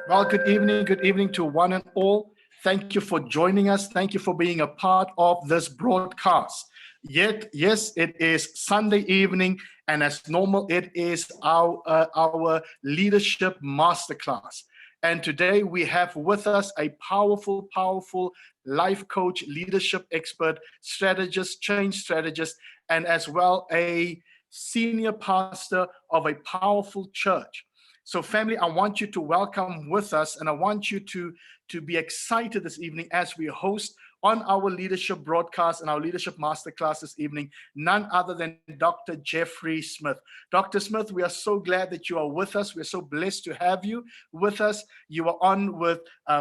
Well, good evening to one and all. Thank you for joining us. Thank you for being a part of this broadcast. Yes, it is Sunday evening, and as normal, it is our leadership masterclass. And today we have with us a powerful life coach, leadership expert, strategist, change strategist, and as well a senior pastor of a powerful church. So family, I want you to welcome with us, and I want you to be excited this evening as we host on our leadership broadcast and our leadership masterclass this evening, none other than Dr. Jeffrey Smith. Dr. Smith, we are so glad that you are with us. We're so blessed to have you with us. You are on with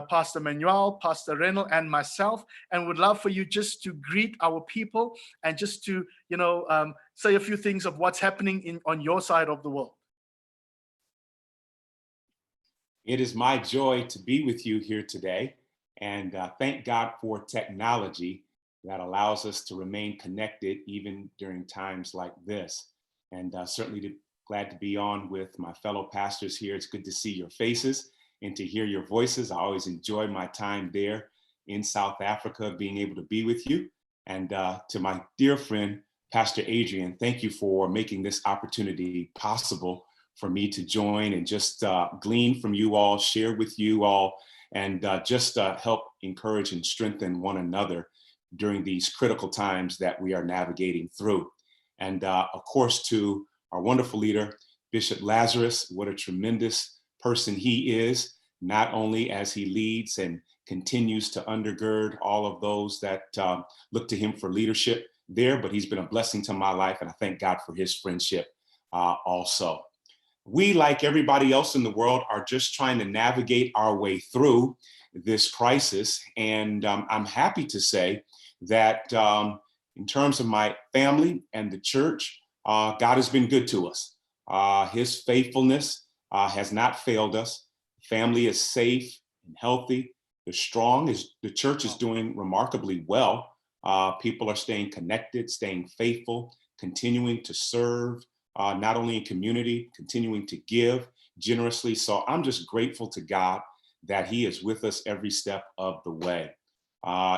Pastor Manuel, Pastor Renal, and myself, and would love for you just to greet our people and just to, say a few things of what's happening on your side of the world. It is my joy to be with you here today, and thank God for technology that allows us to remain connected even during times like this. And certainly glad to be on with my fellow pastors here. It's good to see your faces and to hear your voices. I always enjoy my time there in South Africa, being able to be with you. And to my dear friend, Pastor Adrian, thank you for making this opportunity possible for me to join and just glean from you all, share with you all, and just help encourage and strengthen one another during these critical times that we are navigating through. And of course, to our wonderful leader, Bishop Lazarus, what a tremendous person he is, not only as he leads and continues to undergird all of those that look to him for leadership there, but he's been a blessing to my life, and I thank God for his friendship also. We, like everybody else in the world, are just trying to navigate our way through this crisis. And I'm happy to say that in terms of my family and the church, God has been good to us. His faithfulness has not failed us. Family is safe and healthy. They're strong. The church is doing remarkably well. People are staying connected, staying faithful, continuing to serve. Not only in community, continuing to give generously. So I'm just grateful to God that he is with us every step of the way.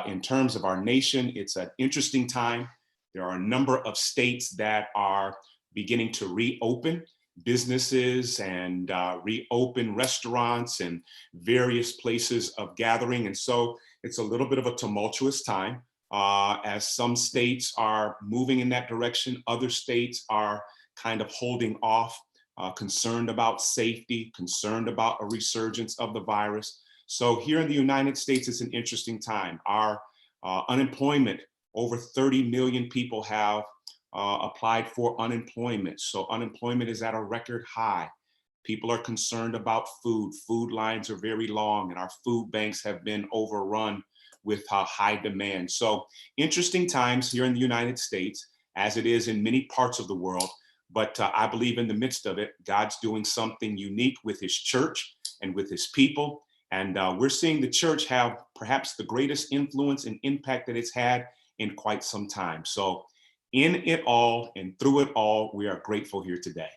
In terms of our nation, it's an interesting time. There are a number of states that are beginning to reopen businesses and reopen restaurants and various places of gathering. And so it's a little bit of a tumultuous time as some states are moving in that direction. Other states are kind of holding off, concerned about safety, concerned about a resurgence of the virus. So here in the United States, it's an interesting time. Our unemployment, over 30 million people have applied for unemployment. So unemployment is at a record high. People are concerned about food. Food lines are very long, and our food banks have been overrun with high demand. So interesting times here in the United States, as it is in many parts of the world. But I believe in the midst of it, God's doing something unique with his church and with his people. And we're seeing the church have perhaps the greatest influence and impact that it's had in quite some time. So in it all and through it all, we are grateful here today.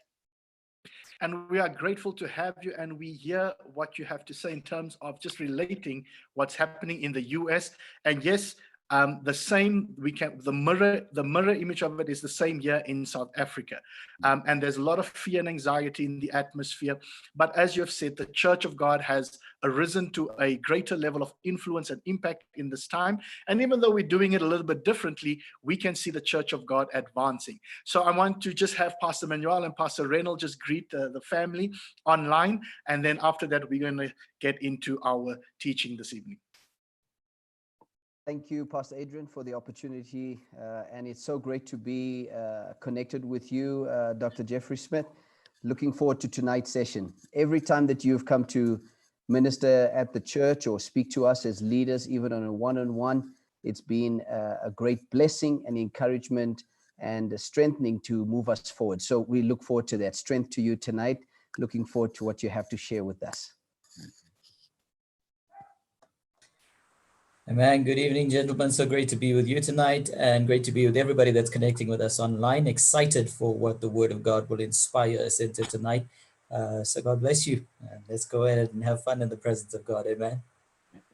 And we are grateful to have you, and we hear what you have to say in terms of just relating what's happening in the US. And yes, the mirror image of it is the same here in South Africa. And there's a lot of fear and anxiety in the atmosphere. But as you have said, the Church of God has arisen to a greater level of influence and impact in this time. And even though we're doing it a little bit differently, we can see the Church of God advancing. So I want to just have Pastor Manuel and Pastor Renal just greet the family online. And then after that, we're going to get into our teaching this evening. Thank you, Pastor Adrian, for the opportunity. And it's so great to be connected with you, Dr. Jeffrey Smith. Looking forward to tonight's session. Every time that you've come to minister at the church or speak to us as leaders, even on a one-on-one, it's been a great blessing and encouragement and strengthening to move us forward. So we look forward to that. Strength to you tonight. Looking forward to what you have to share with us. Amen. Good evening, gentlemen. So great to be with you tonight, and great to be with everybody that's connecting with us online. Excited for what the Word of God will inspire us into tonight. So God bless you. And let's go ahead and have fun in the presence of God. Amen.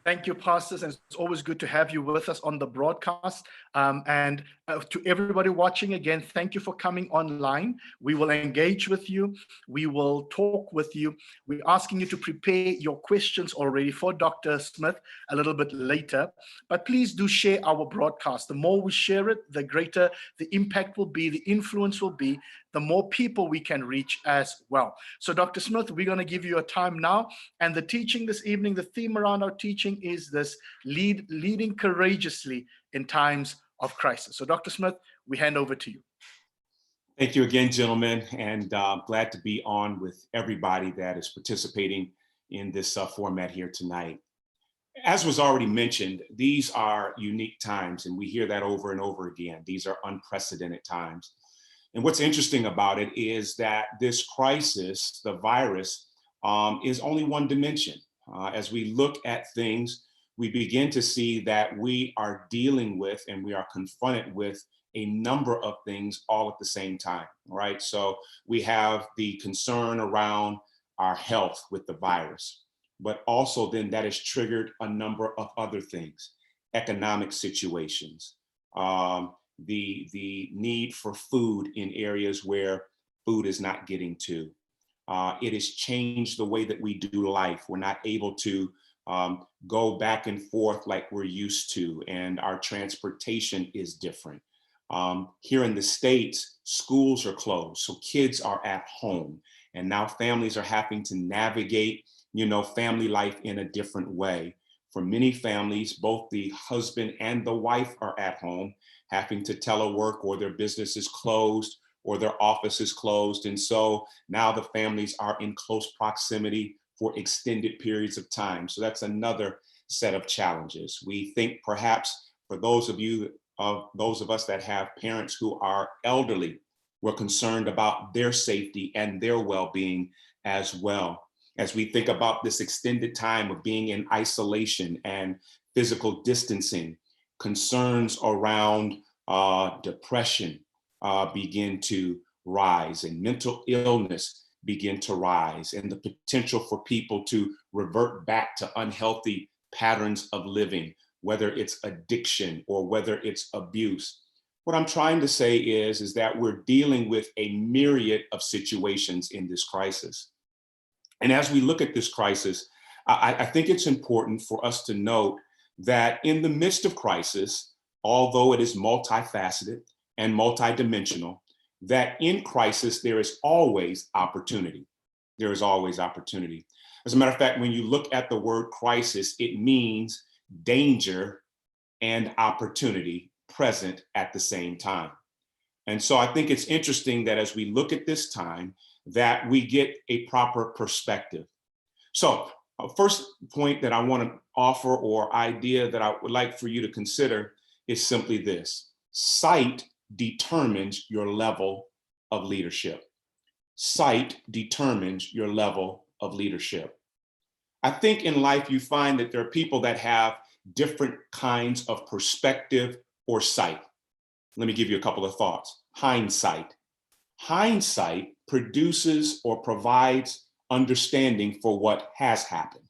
Thank you, pastors, and it's always good to have you with us on the broadcast. And to everybody watching again, thank you for coming online. We will engage with you. We will talk with you. We're asking you to prepare your questions already for Dr. Smith a little bit later. But please do share our broadcast. The more we share it, the greater the impact will be, the influence will be, the more people we can reach as well. So Dr. Smith, we're going to give you a time now. And the teaching this evening, the theme around our teaching is this: leading courageously in times of crisis. So Dr. Smith, we hand over to you. Thank you again, gentlemen, and glad to be on with everybody that is participating in this format here tonight. As was already mentioned, these are unique times, and we hear that over and over again. These are unprecedented times. And what's interesting about it is that this crisis, the virus, is only one dimension. As we look at things, we begin to see that we are dealing with and we are confronted with a number of things all at the same time, right? So we have the concern around our health with the virus, but also then that has triggered a number of other things: economic situations, the need for food in areas where food is not getting to. It has changed the way that we do life. We're not able to go back and forth like we're used to, and our transportation is different. Here in the States, schools are closed, so kids are at home, and now families are having to navigate, family life in a different way. For many families, both the husband and the wife are at home, having to telework, or their business is closed, or their office is closed. And so now the families are in close proximity for extended periods of time. So that's another set of challenges. We think perhaps for those of us that have parents who are elderly, we're concerned about their safety and their well-being as well. As we think about this extended time of being in isolation and physical distancing, concerns around depression begin to rise, and mental illness begin to rise, and the potential for people to revert back to unhealthy patterns of living, whether it's addiction or whether it's abuse. What I'm trying to say is that we're dealing with a myriad of situations in this crisis. And as we look at this crisis, I think it's important for us to note that in the midst of crisis, although it is multifaceted and multidimensional, that in crisis, there is always opportunity. There is always opportunity. As a matter of fact, when you look at the word crisis, it means danger and opportunity present at the same time. And so I think it's interesting that as we look at this time, that we get a proper perspective. So first point that I want to offer, or idea that I would like for you to consider, is simply this: sight determines your level of leadership. Sight determines your level of leadership. I think in life you find that there are people that have different kinds of perspective or sight. Let me give you a couple of thoughts. Hindsight. Hindsight produces or provides understanding for what has happened.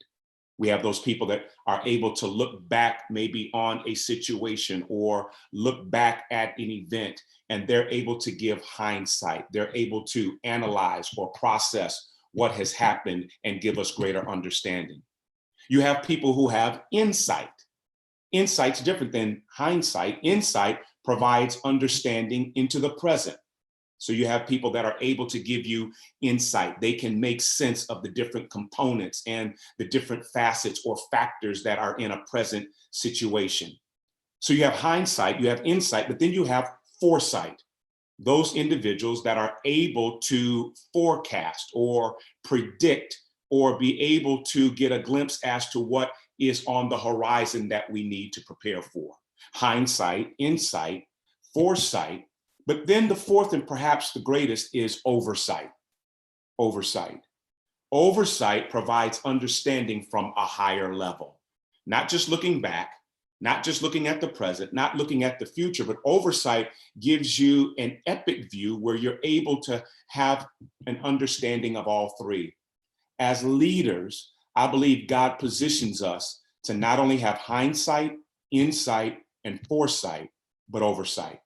We have those people that are able to look back maybe on a situation or look back at an event, and they're able to give hindsight. They're able to analyze or process what has happened and give us greater understanding. You have people who have insight. Insight's different than hindsight. Insight provides understanding into the present. So you have people that are able to give you insight. They can make sense of the different components and the different facets or factors that are in a present situation. So you have hindsight, you have insight, but then you have foresight. Those individuals that are able to forecast or predict or be able to get a glimpse as to what is on the horizon that we need to prepare for. Hindsight, insight, foresight. But then the fourth and perhaps the greatest is oversight. Oversight. Oversight provides understanding from a higher level, not just looking back, not just looking at the present, not looking at the future, but oversight gives you an epic view where you're able to have an understanding of all three. As leaders, I believe God positions us to not only have hindsight, insight, and foresight, but oversight.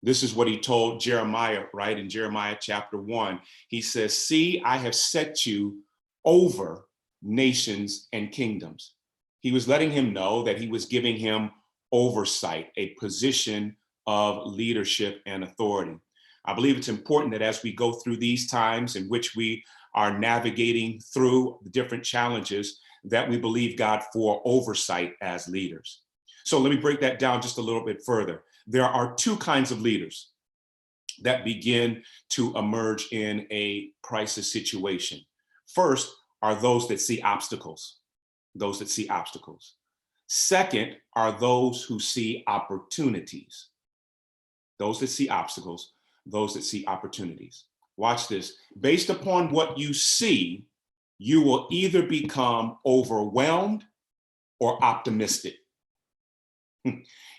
This is what he told Jeremiah, right? In Jeremiah chapter 1, he says, "See, I have set you over nations and kingdoms." He was letting him know that he was giving him oversight, a position of leadership and authority. I believe it's important that as we go through these times in which we are navigating through the different challenges, that we believe God for oversight as leaders. So let me break that down just a little bit further. There are two kinds of leaders that begin to emerge in a crisis situation. First are those that see obstacles, those that see obstacles. Second are those who see opportunities, those that see obstacles, those that see opportunities. Watch this. Based upon what you see, you will either become overwhelmed or optimistic.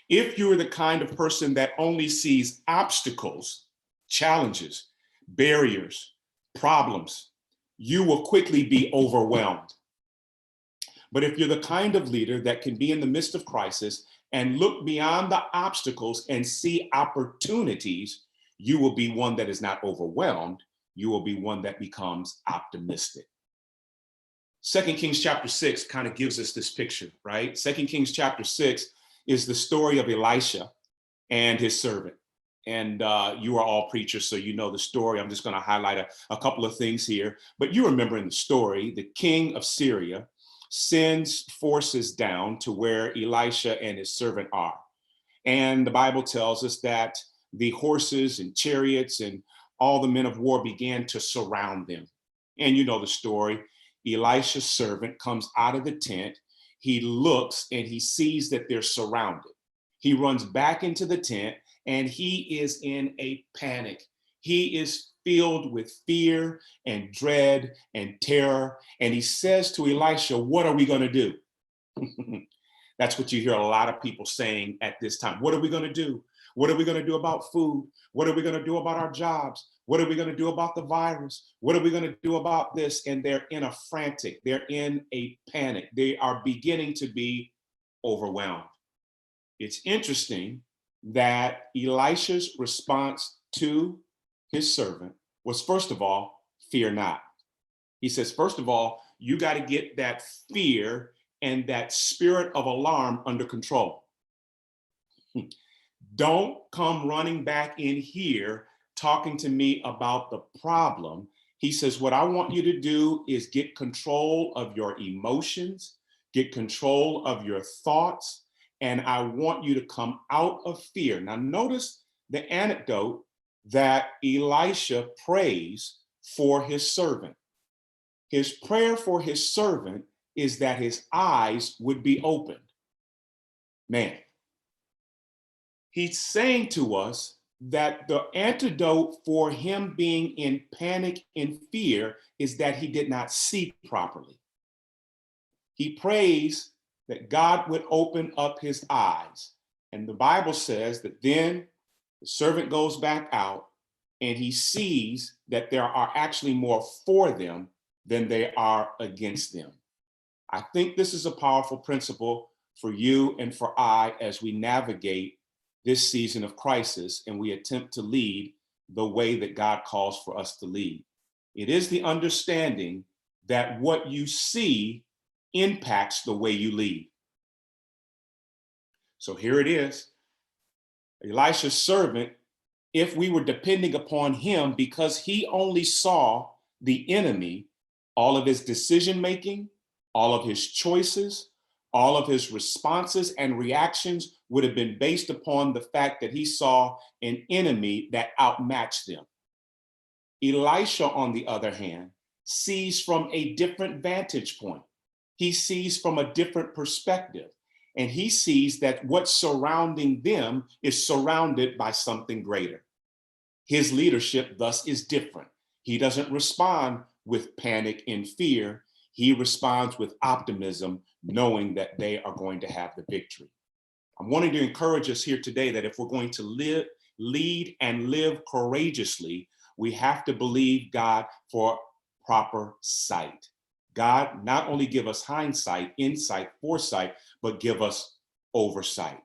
If you're the kind of person that only sees obstacles, challenges, barriers, problems, you will quickly be overwhelmed. But if you're the kind of leader that can be in the midst of crisis and look beyond the obstacles and see opportunities, you will be one that is not overwhelmed. You will be one that becomes optimistic. 2 Kings chapter 6 kind of gives us this picture, right? 2 Kings chapter 6 is the story of Elisha and his servant. And you are all preachers, so you know the story. I'm just going to highlight a couple of things here. But you remember in the story, the king of Syria sends forces down to where Elisha and his servant are. And the Bible tells us that the horses and chariots and all the men of war began to surround them. And you know the story. Elisha's servant comes out of the tent. He looks and he sees that they're surrounded. He runs back into the tent and he is in a panic. He is filled with fear and dread and terror. And he says to Elisha, "What are we going to do?" That's what you hear a lot of people saying at this time. What are we going to do? What are we going to do about food? What are we going to do about our jobs? What are we going to do about the virus? What are we going to do about this? And they're in a frantic, they're in a panic. They are beginning to be overwhelmed. It's interesting that Elisha's response to his servant was, first of all, fear not. He says, first of all, you got to get that fear and that spirit of alarm under control. Don't come running back in here talking to me about the problem. He says, what I want you to do is get control of your emotions, get control of your thoughts, and I want you to come out of fear. Now, notice the anecdote that Elisha prays for his servant. His prayer for his servant is that his eyes would be opened. Man, he's saying to us that the antidote for him being in panic and fear is that he did not see properly. He prays that God would open up his eyes. And the Bible says that then the servant goes back out and he sees that there are actually more for them than they are against them. I think this is a powerful principle for you and for I as we navigate this season of crisis and we attempt to lead the way that God calls for us to lead. It is the understanding that what you see impacts the way you lead. So here it is. Elisha's servant, if we were depending upon him because he only saw the enemy, all of his decision-making, all of his choices, all of his responses and reactions would have been based upon the fact that he saw an enemy that outmatched them. Elisha, on the other hand, sees from a different vantage point. He sees from a different perspective, and he sees that what's surrounding them is surrounded by something greater. His leadership thus is different. He doesn't respond with panic and fear. He responds with optimism, knowing that they are going to have the victory. I'm wanting to encourage us here today that if we're going to lead and live courageously, we have to believe God for proper sight. God not only give us hindsight, insight, foresight, but give us oversight.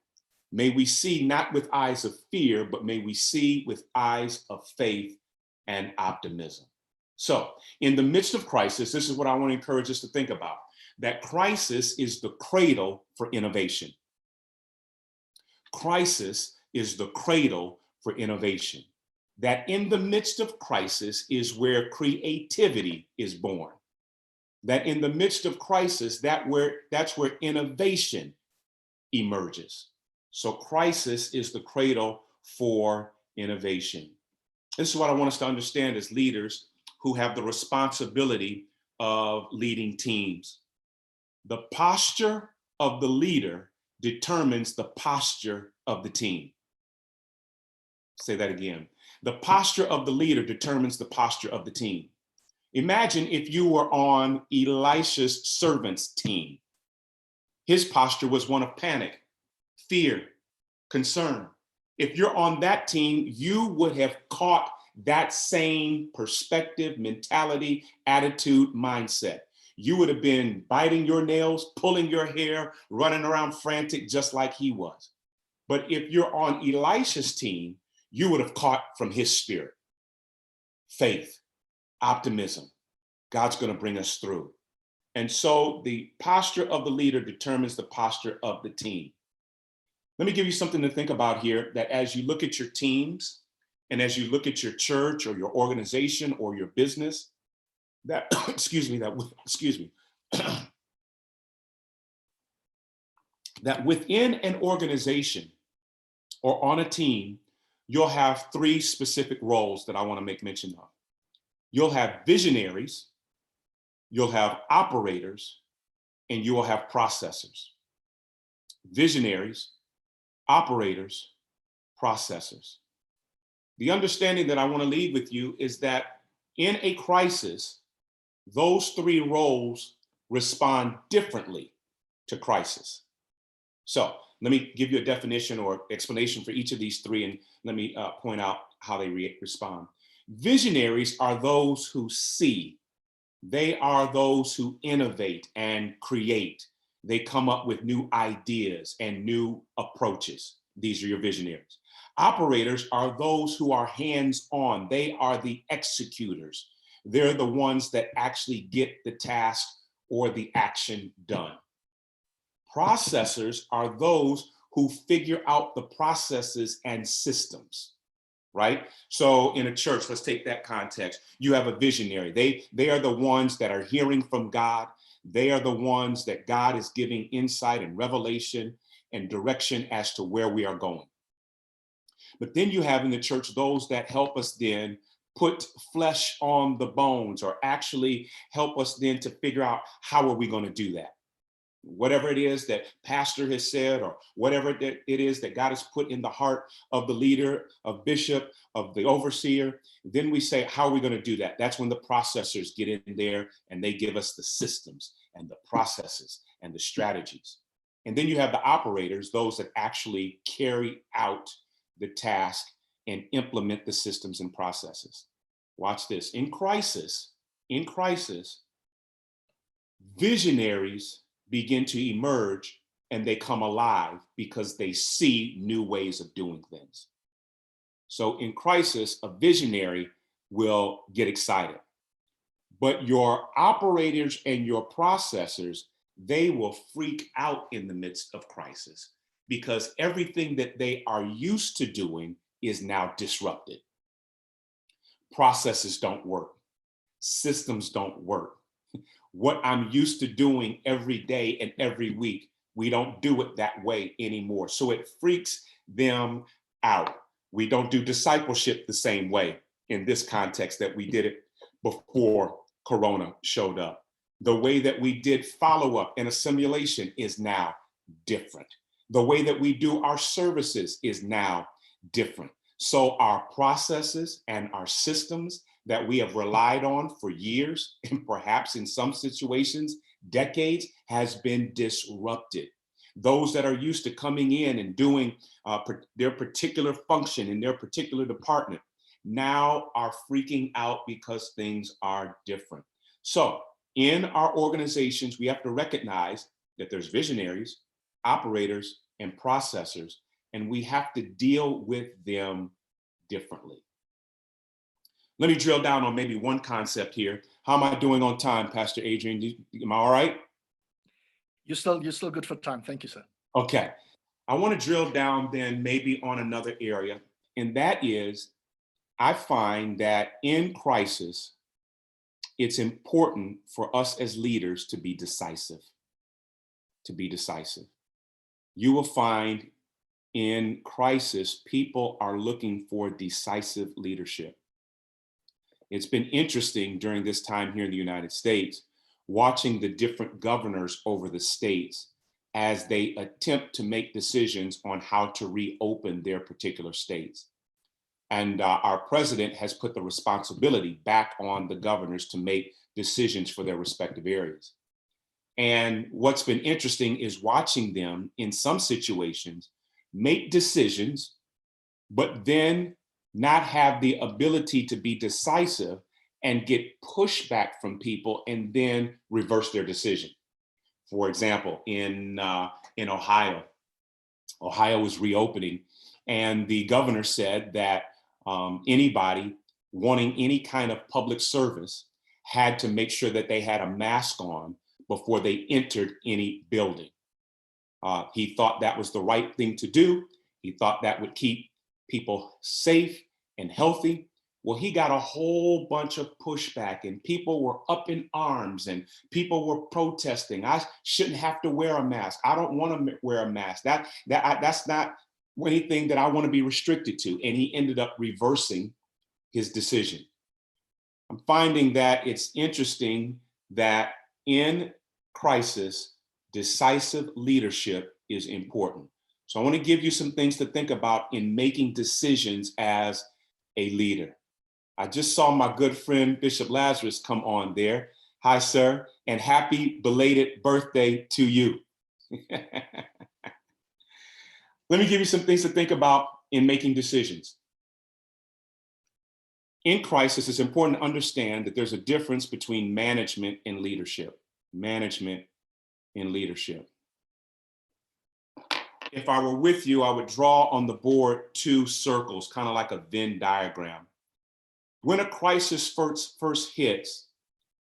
May we see not with eyes of fear, but may we see with eyes of faith and optimism. So in the midst of crisis, this is what I want to encourage us to think about, that crisis is the cradle for innovation. Crisis is the cradle for innovation. That in the midst of crisis is where creativity is born. That in the midst of crisis, that's where innovation emerges. So crisis is the cradle for innovation. This is what I want us to understand as leaders who have the responsibility of leading teams. The posture of the leader determines the posture of the team. Say that again. The posture of the leader determines the posture of the team. Imagine if you were on Elisha's servants' team. His posture was one of panic, fear, concern. If you're on that team, you would have caught that same perspective, mentality, attitude, mindset. You would have been biting your nails, pulling your hair, running around frantic, just like he was. But if you're on Elisha's team, you would have caught from his spirit, faith, optimism. God's going to bring us through. And so the posture of the leader determines the posture of the team. Let me give you something to think about here, that as you look at your teams and as you look at your church or your organization or your business, that, that within an organization or on a team, you'll have three specific roles that I want to make mention of. You'll have visionaries, you'll have operators, and you will have processors. Visionaries, operators, processors. The understanding that I want to leave with you is that in a crisis, those three roles respond differently to crisis. So let me give you a definition or explanation for each of these three, and let me point out how they respond. Visionaries are those who see. They are those who innovate and create. They come up with new ideas and new approaches. These are your visionaries. Operators are those who are hands-on. They are the executors. They're the ones that actually get the task or the action done. Processors are those who figure out the processes and systems, right? So in a church, let's take that context. You have a visionary. They are the ones that are hearing from God. They are the ones that God is giving insight and revelation and direction as to where we are going. But then you have in the church those that help us then put flesh on the bones, or actually help us then to figure out how are we going to do that. Whatever it is that pastor has said, or whatever it is that God has put in the heart of the leader, of bishop, of the overseer, then we say, how are we going to do that? That's when the processors get in there and they give us the systems and the processes and the strategies. And then you have the operators, those that actually carry out the task and implement the systems and processes. Watch this. In crisis, visionaries begin to emerge and they come alive because they see new ways of doing things. So in crisis, a visionary will get excited, but your operators and your processors, they will freak out in the midst of crisis because everything that they are used to doing is now disrupted. Processes don't work. Systems don't work. What I'm used to doing every day and every week, we don't do it that way anymore. So it freaks them out. We don't do discipleship the same way in this context that we did it before Corona showed up. The way that we did follow-up and assimilation is now different. The way that we do our services is now different. So our processes and our systems that we have relied on for years, and perhaps in some situations, decades, has been disrupted. those that are used to coming in and doing their particular function in their particular department now are freaking out because things are different. So in our organizations, we have to recognize that there's visionaries, operators, and processors, and we have to deal with them differently. Let me drill down on maybe one concept here. How am I doing on time, Pastor Adrian? Am I all right? You're still good for time. Thank you, sir. Okay. I want to drill down then maybe on another area, and that is, I find that in crisis, it's important for us as leaders to be decisive. To be decisive. You will find in crisis, people are looking for decisive leadership. It's been interesting during this time here in the United States, watching the different governors over the states as they attempt to make decisions on how to reopen their particular states. And our president has put the responsibility back on the governors to make decisions for their respective areas. And what's been interesting is watching them in some situations make decisions, but then not have the ability to be decisive and get pushback from people and then reverse their decision. For example, in Ohio was reopening, and the governor said that anybody wanting any kind of public service had to make sure that they had a mask on before they entered any building. He thought that was the right thing to do. He thought that would keep people safe and healthy. Well, he got a whole bunch of pushback, and people were up in arms, and people were protesting. I shouldn't have to wear a mask. I don't want to wear a mask. That's not anything that I want to be restricted to. And he ended up reversing his decision. I'm finding that it's interesting that in crisis, decisive leadership is important. So I want to give you some things to think about in making decisions as a leader. I just saw my good friend, Bishop Lazarus, come on there. Hi, sir, and happy belated birthday to you. Let me give you some things to think about in making decisions. In crisis, it's important to understand that there's a difference between management and leadership. Management and leadership. If I were with you, I would draw on the board two circles, kind of like a Venn diagram. When a crisis first hits,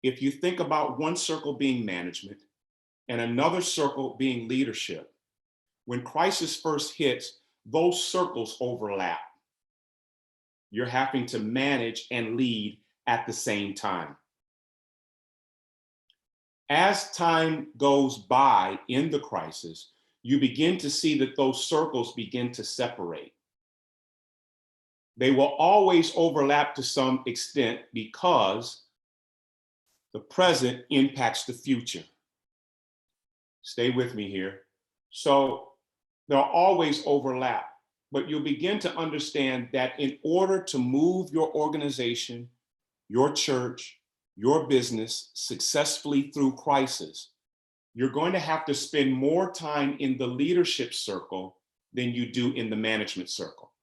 if you think about one circle being management and another circle being leadership, when crisis first hits, those circles overlap. You're having to manage and lead at the same time. As time goes by in the crisis, you begin to see that those circles begin to separate. They will always overlap to some extent because the present impacts the future. Stay with me here. So they'll always overlap, but you'll begin to understand that in order to move your organization, your church, your business successfully through crisis, you're going to have to spend more time in the leadership circle than you do in the management circle.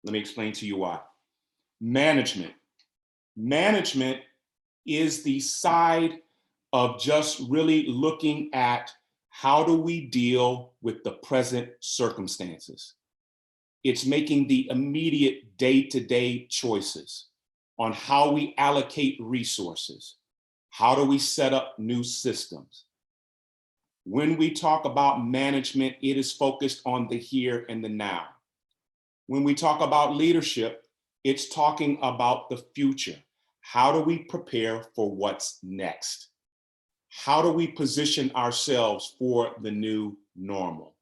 Let me explain to you why. Management is the side of just really looking at how do we deal with the present circumstances. It's making the immediate day-to-day choices on how we allocate resources. How do we set up new systems? When we talk about management, it is focused on the here and the now. When we talk about leadership, it's talking about the future. How do we prepare for what's next? How do we position ourselves for the new normal?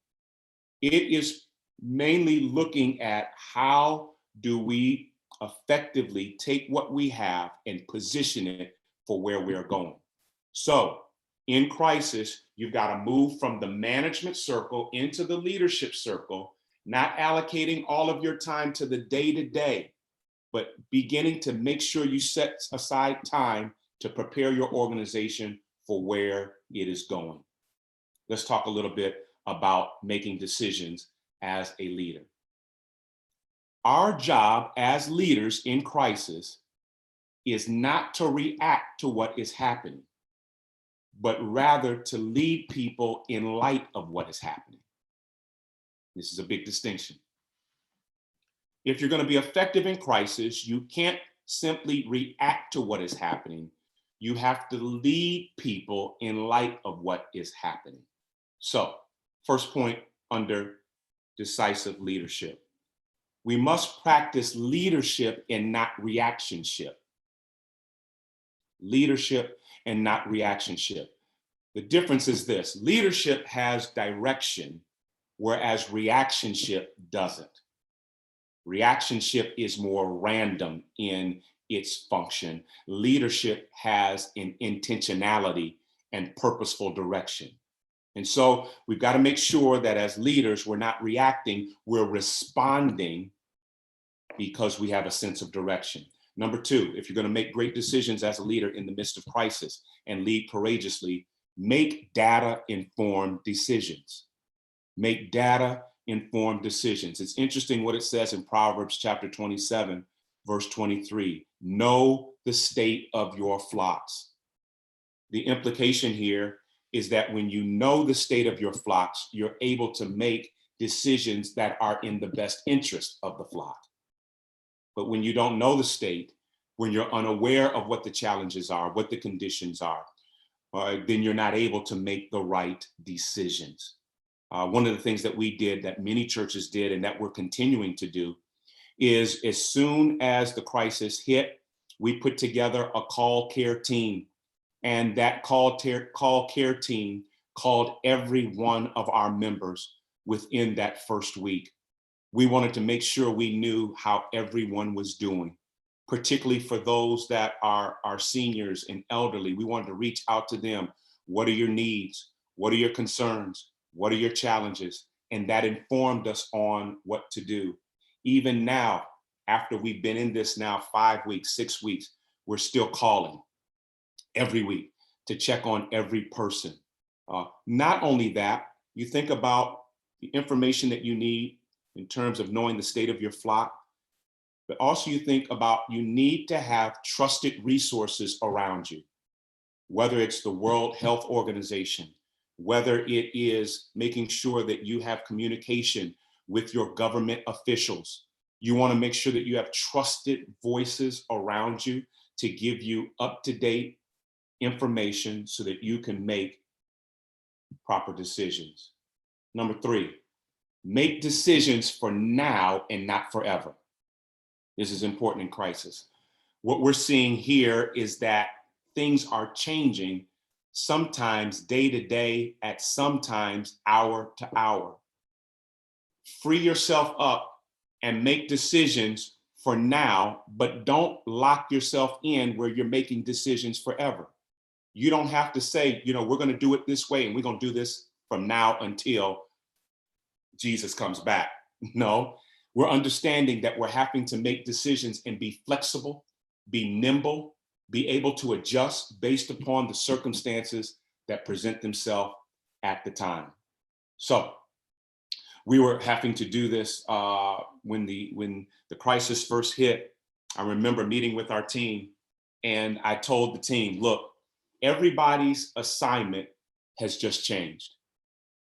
It is mainly looking at how do we effectively take what we have and position it for where we're going. So in crisis, you've got to move from the management circle into the leadership circle, not allocating all of your time to the day-to-day, but beginning to make sure you set aside time to prepare your organization for where it is going. let's talk a little bit about making decisions as a leader. Our job as leaders in crisis is not to react to what is happening, but rather to lead people in light of what is happening. This is a big distinction. If you're going to be effective in crisis, you can't simply react to what is happening. You have to lead people in light of what is happening. So, first point under decisive leadership. We must practice leadership and not reactionship. Leadership and not reactionship. The difference is this: leadership has direction, whereas reactionship doesn't. Reactionship is more random in its function. Leadership has an intentionality and purposeful direction. And so we've got to make sure that as leaders, we're not reacting, we're responding because we have a sense of direction. Number two, if you're going to make great decisions as a leader in the midst of crisis and lead courageously, make data-informed decisions. Make data-informed decisions. It's interesting what it says in Proverbs chapter 27, verse 23. Know the state of your flocks. The implication here is that when you know the state of your flocks, you're able to make decisions that are in the best interest of the flock. But when you don't know the state, when you're unaware of what the challenges are, what the conditions are, then you're not able to make the right decisions. One of the things that we did, that many churches did, and that we're continuing to do, is as soon as the crisis hit, we put together a call care team. And that call care team called every one of our members within that first week. We wanted to make sure we knew how everyone was doing, particularly for those that are seniors and elderly. We wanted to reach out to them. What are your needs? What are your concerns? What are your challenges? And that informed us on what to do. Even now, after we've been in this now 5 weeks, 6 weeks, we're still calling every week to check on every person. Not only that, you think about the information that you need in terms of knowing the state of your flock, but also you think about you need to have trusted resources around you, whether it's the World Health Organization, whether it is making sure that you have communication with your government officials. You want to make sure that you have trusted voices around you to give you up-to-date information so that you can make proper decisions. Number three, make decisions for now and not forever. This is important in crisis. What we're seeing here is that things are changing, sometimes day to day, at sometimes hour to hour. Free yourself up and make decisions for now, but don't lock yourself in where you're making decisions forever. You don't have to say, we're going to do it this way and we're going to do this from now until Jesus comes back. No, we're understanding that we're having to make decisions and be flexible, be nimble, be able to adjust based upon the circumstances that present themselves at the time. So we were having to do this when the crisis first hit. I remember meeting with our team and I told the team, look, everybody's assignment has just changed.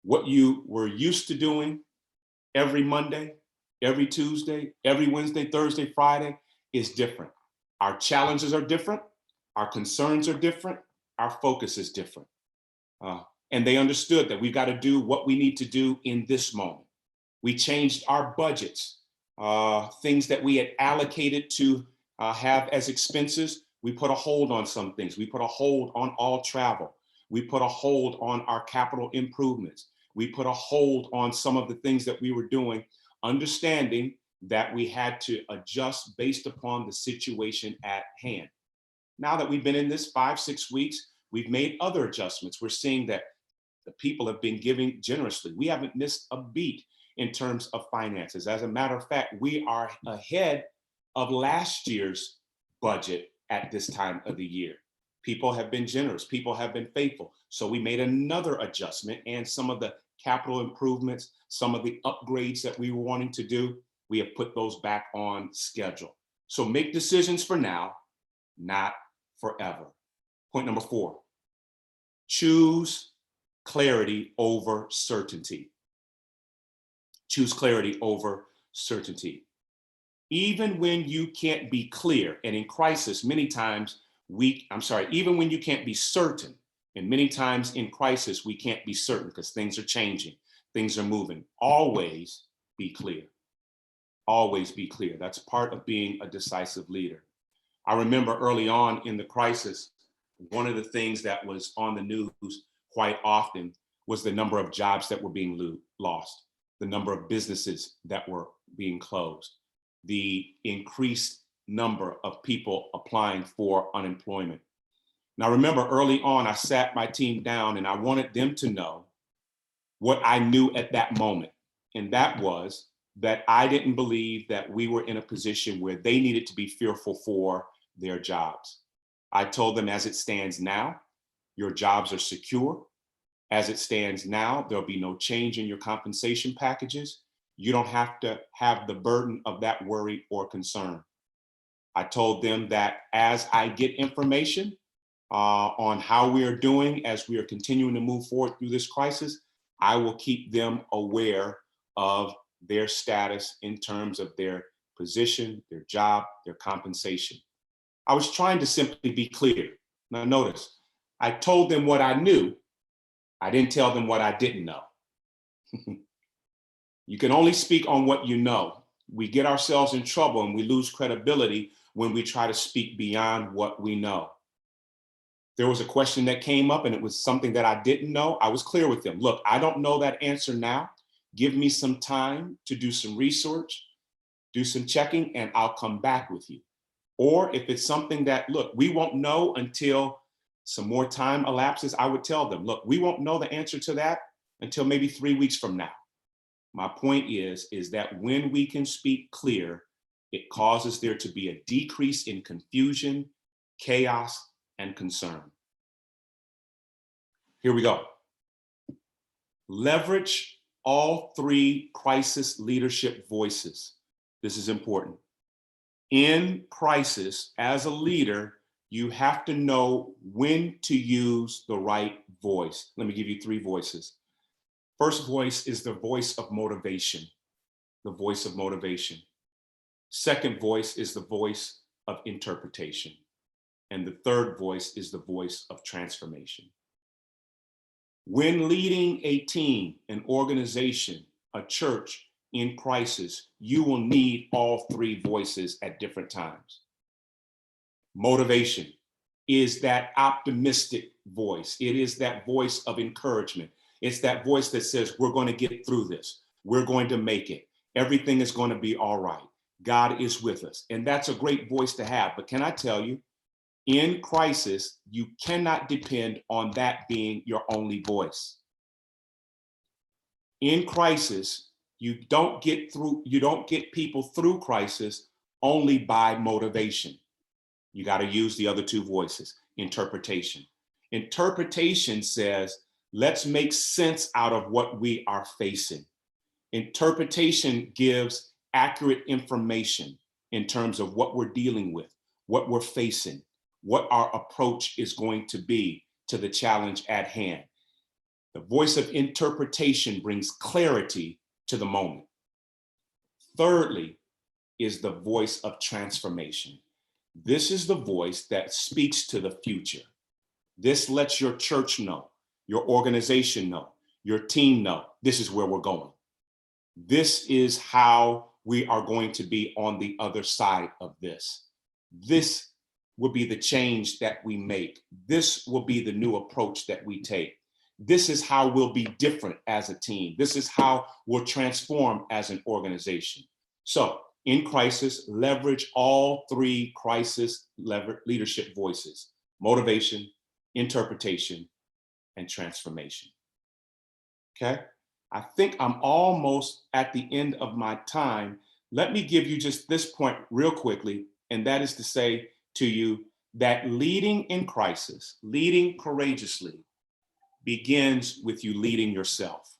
What you were used to doing every Monday, every Tuesday, every Wednesday, Thursday, Friday is different. Our challenges are different. Our concerns are different. Our focus is different. And they understood that we've got to do what we need to do in this moment. We changed our budgets, things that we had allocated to have as expenses. We put a hold on some things. We put a hold on all travel. We put a hold on our capital improvements. We put a hold on some of the things that we were doing, understanding that we had to adjust based upon the situation at hand. Now that we've been in this 5, 6 weeks, we've made other adjustments. We're seeing that the people have been giving generously. We haven't missed a beat in terms of finances. As a matter of fact, we are ahead of last year's budget at this time of the year. People have been generous. People have been faithful. So we made another adjustment, and some of the capital improvements, some of the upgrades that we were wanting to do, we have put those back on schedule. So make decisions for now, not forever. Point number 4, choose clarity over certainty. Choose clarity over certainty. Even when you can't be clear, and in crisis, many times even when you can't be certain, and many times in crisis, we can't be certain because things are changing, things are moving. Always be clear. Always be clear. That's part of being a decisive leader. I remember early on in the crisis, one of the things that was on the news quite often was the number of jobs that were being lost, the number of businesses that were being closed, the increased number of people applying for unemployment. Now, remember early on, I sat my team down and I wanted them to know what I knew at that moment. And that was that I didn't believe that we were in a position where they needed to be fearful for their jobs. I told them, as it stands now, your jobs are secure. As it stands now, there'll be no change in your compensation packages. You don't have to have the burden of that worry or concern. I told them that as I get information on how we are doing as we are continuing to move forward through this crisis, I will keep them aware of their status in terms of their position, their job, their compensation. I was trying to simply be clear. Now notice, I told them what I knew. I didn't tell them what I didn't know. You can only speak on what you know. We get ourselves in trouble and we lose credibility when we try to speak beyond what we know. There was a question that came up and it was something that I didn't know. I was clear with them. Look, I don't know that answer now. Give me some time to do some research, do some checking, and I'll come back with you. Or if it's something that, look, we won't know until some more time elapses, I would tell them, look, we won't know the answer to that until maybe 3 weeks from now. My point is that when we can speak clear, it causes there to be a decrease in confusion, chaos, and concern. Here we go. Leverage all 3 crisis leadership voices. This is important. In crisis, as a leader, you have to know when to use the right voice. Let me give you 3 voices. First voice is the voice of motivation, the voice of motivation. Second voice is the voice of interpretation. And the third voice is the voice of transformation. When leading a team, an organization, a church in crisis, you will need all 3 voices at different times. Motivation is that optimistic voice. It is that voice of encouragement. It's that voice that says, we're going to get through this. We're going to make it. Everything is going to be all right. God is with us. And that's a great voice to have. But can I tell you, in crisis, you cannot depend on that being your only voice. In crisis, you don't get people through crisis only by motivation. You got to use the other 2 voices. Interpretation. Interpretation says, let's make sense out of what we are facing. Interpretation gives accurate information in terms of what we're dealing with, what we're facing, what our approach is going to be to the challenge at hand. The voice of interpretation brings clarity to the moment. Thirdly is the voice of transformation. This is the voice that speaks to the future. This lets your church know, your organization know, your team know, this is where we're going. This is how we are going to be on the other side of this. This will be the change that we make. This will be the new approach that we take. This is how we'll be different as a team. This is how we'll transform as an organization. So in crisis, leverage all 3 crisis leadership voices: motivation, interpretation, and transformation. Okay? I think I'm almost at the end of my time. Let me give you just this point real quickly, and that is to say to you that leading in crisis, leading courageously, begins with you leading yourself.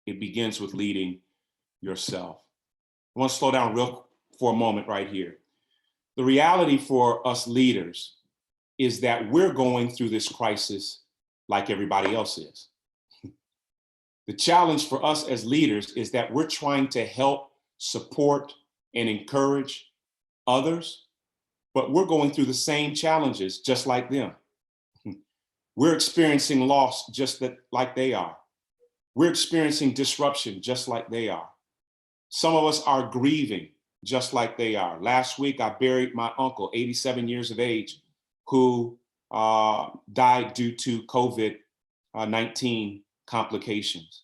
It begins with leading yourself. I want to slow down for a moment right here. The reality for us leaders is that we're going through this crisis like everybody else is. The challenge for us as leaders is that we're trying to help, support, and encourage others, but we're going through the same challenges just like them. We're experiencing loss just like they are. We're experiencing disruption just like they are. Some of us are grieving just like they are. Last week, I buried my uncle, 87 years of age, who died due to COVID-19 complications.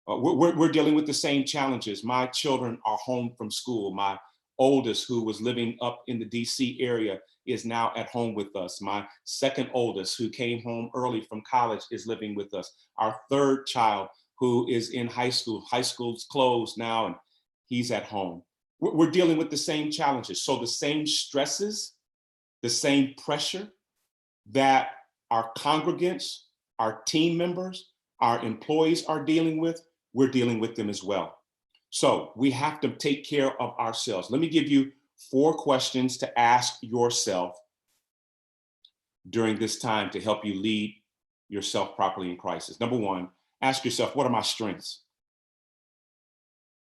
We're dealing with the same challenges. My children are home from school. My oldest, who was living up in the DC area, is now at home with us. My second oldest, who came home early from college, is living with us. Our third child, who is in high school's closed now, and he's at home. We're dealing with the same challenges. So the same stresses, the same pressure that our congregants, our team members, our employees are dealing with, we're dealing with them as well. So we have to take care of ourselves. Let me give you 4 questions to ask yourself during this time to help you lead yourself properly in crisis. Number 1, ask yourself, what are my strengths?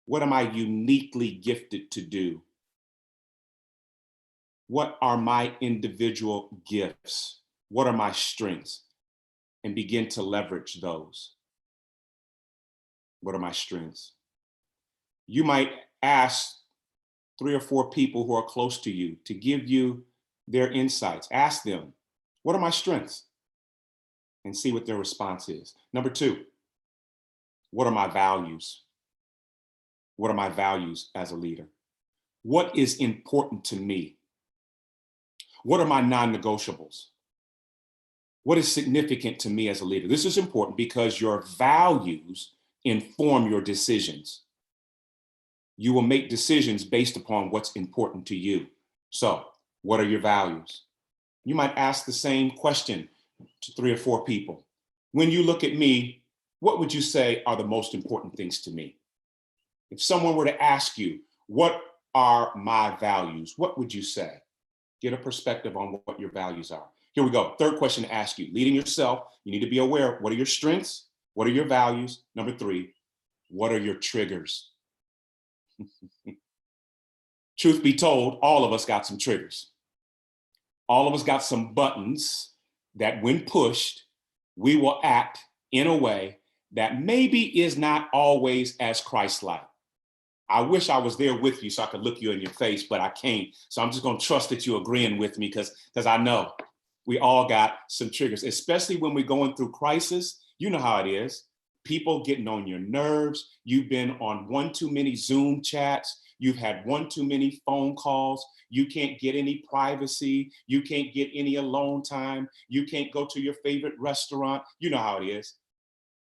What am I uniquely gifted to do? What are my individual gifts? What are my strengths? And begin to leverage those. What are my strengths? You might ask 3 or 4 people who are close to you to give you their insights. Ask them, what are my strengths? And see what their response is. Number 2, what are my values? What are my values as a leader? What is important to me? What are my non-negotiables? What is significant to me as a leader? This is important because your values inform your decisions. You will make decisions based upon what's important to you. So, what are your values? You might ask the same question to 3 or 4 people. When you look at me, what would you say are the most important things to me? If someone were to ask you, what are my values? What would you say? Get a perspective on what your values are. Here we go. 3rd question to ask you. Leading yourself, you need to be aware, what are your strengths? What are your values? Number 3, what are your triggers? Truth be told, all of us got some triggers. All of us got some buttons that when pushed, we will act in a way that maybe is not always as Christ-like. I wish I was there with you so I could look you in your face, but I can't. So I'm just going to trust that you're agreeing with me because I know we all got some triggers, especially when we're going through crisis. You know how it is. People getting on your nerves. You've been on one too many Zoom chats. You've had one too many phone calls. You can't get any privacy. You can't get any alone time. You can't go to your favorite restaurant. You know how it is.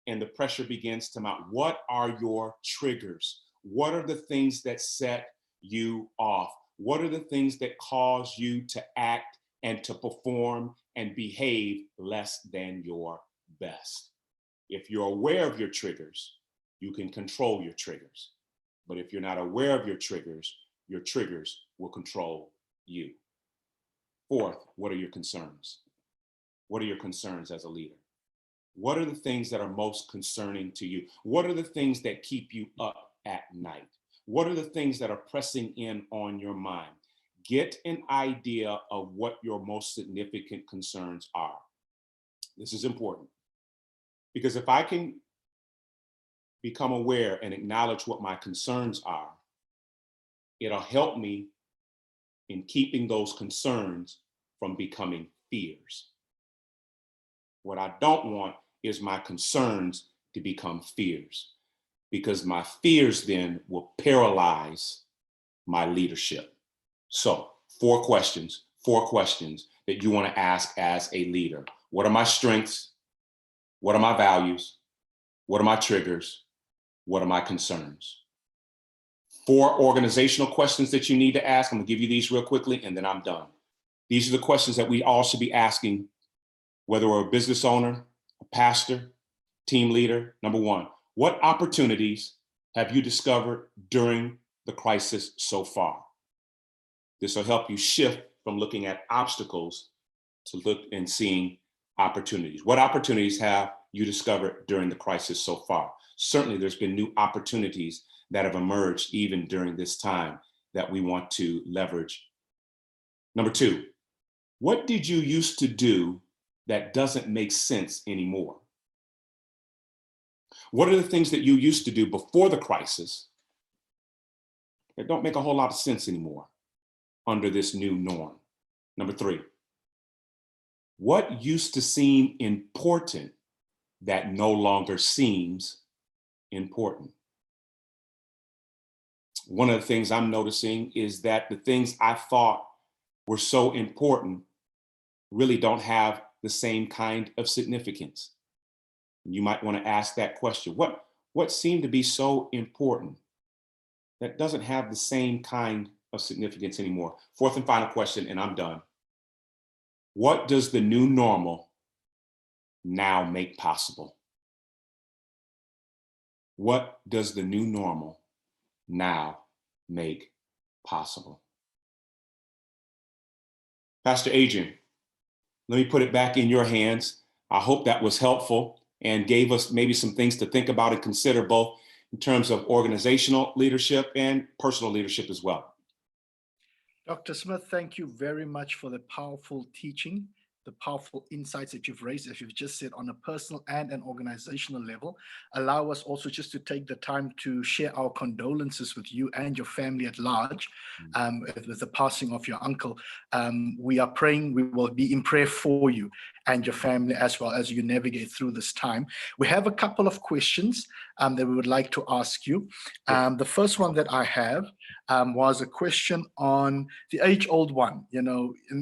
And the pressure begins to mount. What are your triggers? What are the things that set you off? What are the things that cause you to act and to perform and behave less than your best? If you're aware of your triggers, you can control your triggers. But if you're not aware of your triggers will control you. 4th, what are your concerns? What are your concerns as a leader? What are the things that are most concerning to you? What are the things that keep you up at night? What are the things that are pressing in on your mind? Get an idea of what your most significant concerns are. This is important because if I can become aware and acknowledge what my concerns are, it'll help me in keeping those concerns from becoming fears. What I don't want is my concerns to become fears, because my fears then will paralyze my leadership. So 4 questions that you want to ask as a leader. What are my strengths? What are my values? What are my triggers? What are my concerns? 4 organizational questions that you need to ask. I'm gonna give you these real quickly and then I'm done. These are the questions that we all should be asking, whether we're a business owner, a pastor, team leader. Number one, what opportunities have you discovered during the crisis so far? This will help you shift from looking at obstacles to look and seeing opportunities. What opportunities have you discovered during the crisis so far? Certainly, there's been new opportunities that have emerged even during this time that we want to leverage. Number two, what did you used to do that doesn't make sense anymore? What are the things that you used to do before the crisis that don't make a whole lot of sense anymore under this new norm? Number three, what used to seem important that no longer seems important? One of the things I'm noticing is that the things I thought were so important really don't have the same kind of significance. You might want to ask that question. What seemed to be so important that doesn't have the same kind of significance anymore? Fourth and final question, and I'm done. What does the new normal now make possible? What does the new normal now make possible? Pastor Adrian, let me put it back in your hands. I hope that was helpful and gave us maybe some things to think about and consider, both in terms of organizational leadership and personal leadership as well. Dr. Smith, thank you very much for the powerful teaching, the powerful insights that you've raised, as you've just said, on a personal and an organizational level. Allow us also just to take the time to share our condolences with you and your family at large with the passing of your uncle. We are praying, we will be in prayer for you and your family as well as you navigate through this time. We have a couple of questions that we would like to ask you. The first one that I have was a question on the age-old one, and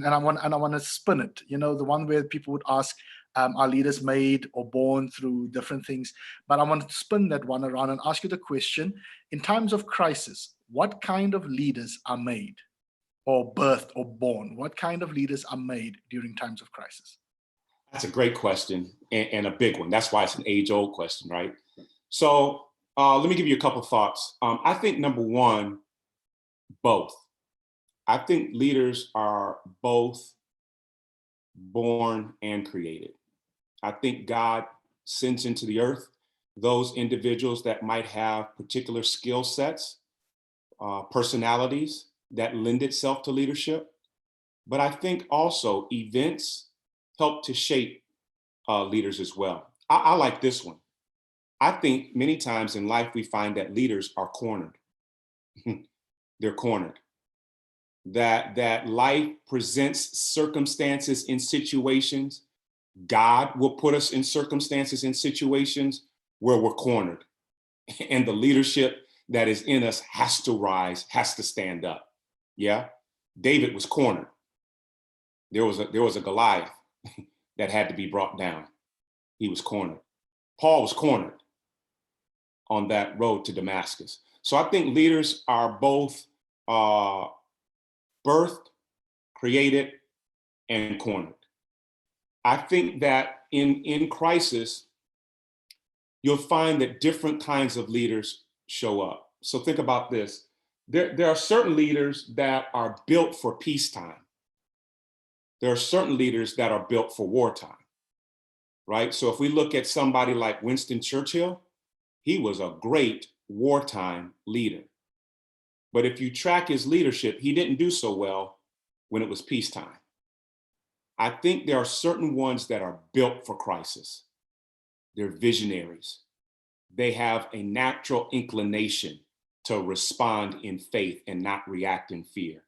I want to spin it, the one where people would ask, are leaders made or born through different things? But I want to spin that one around and ask you the question, in times of crisis, what kind of leaders are made or birthed or born? What kind of leaders are made during times of crisis? That's a great question and a big one. That's why it's an age-old question, right? So let me give you a couple of thoughts. I think number one, both. I think leaders are both born and created. I think God sends into the earth those individuals that might have particular skill sets, personalities that lend itself to leadership. But I think also events help to shape leaders as well. I like this one. I think many times in life we find that leaders are cornered. They're cornered. That life presents circumstances in situations. God will put us in circumstances in situations where we're cornered. And the leadership that is in us has to rise, has to stand up. Yeah. David was cornered. There was a Goliath that had to be brought down. He was cornered. Paul was cornered on that road to Damascus. So I think leaders are both birthed, created, and cornered. I think that in crisis, you'll find that different kinds of leaders show up. So think about this. There are certain leaders that are built for peacetime. There are certain leaders that are built for wartime, right? So if we look at somebody like Winston Churchill, he was a great wartime leader. But if you track his leadership, he didn't do so well when it was peacetime. I think there are certain ones that are built for crisis. They're visionaries. They have a natural inclination to respond in faith and not react in fear.